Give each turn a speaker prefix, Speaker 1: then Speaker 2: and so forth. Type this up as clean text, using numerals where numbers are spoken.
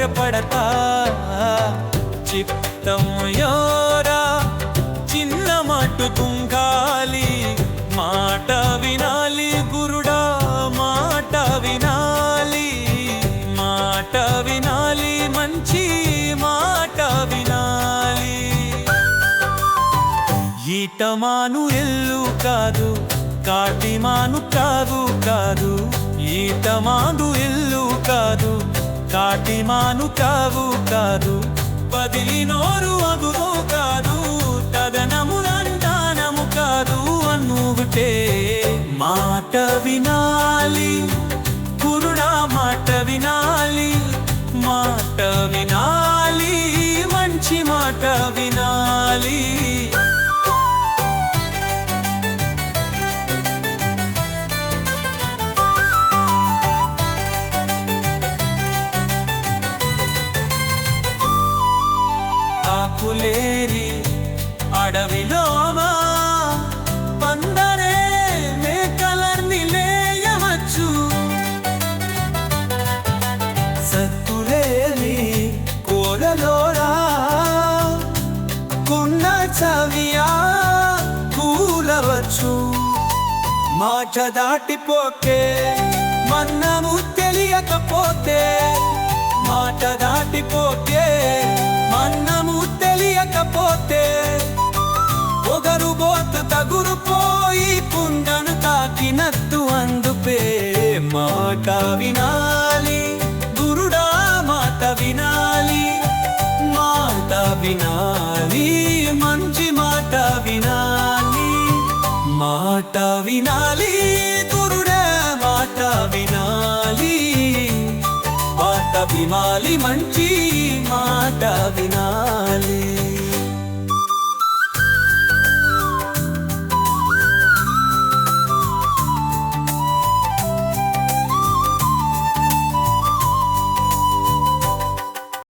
Speaker 1: భయపడతా చిత్తం యోరా చిన్న మట్టు తుంగాలి మాట వినాలి గురుడా మాట వినాలి మాట వినాలి మంచి మాట వినాలి ఈటమాను ఎల్లు కాదు కాటిమాను కాదు కాదు ఈటమాను ఎల్లు కాదు కాటిమాను కావు కాదు బదిలి నోరు అగురు కాదు తదనములంటానము కాదు అనుగుటే మాట వినాలి గురుడా మాట వినాలి మాట వినాలి మంచి మాట వినాలి ఆకులేరి అడవిలోమా పందరే మేకలర్ని లేయవచ్చు సత్తులేని కోరలోరా కున్న చవియా కూలవచ్చు మాట దాటిపోకే మన్నము తెలియకపోతే మాట దాటిపోతే మన్నము తెలియకపోతే పొగరు బోతు తగురు పోయి కుండను తాకినట్టు అందుపే మాట వినాలి గురుడా మాట వినాలి మాట వినాలి మంచి మాట వినాలి మాట వినాలి గురుడా మాట వినాలి మాట వినాలి మంచి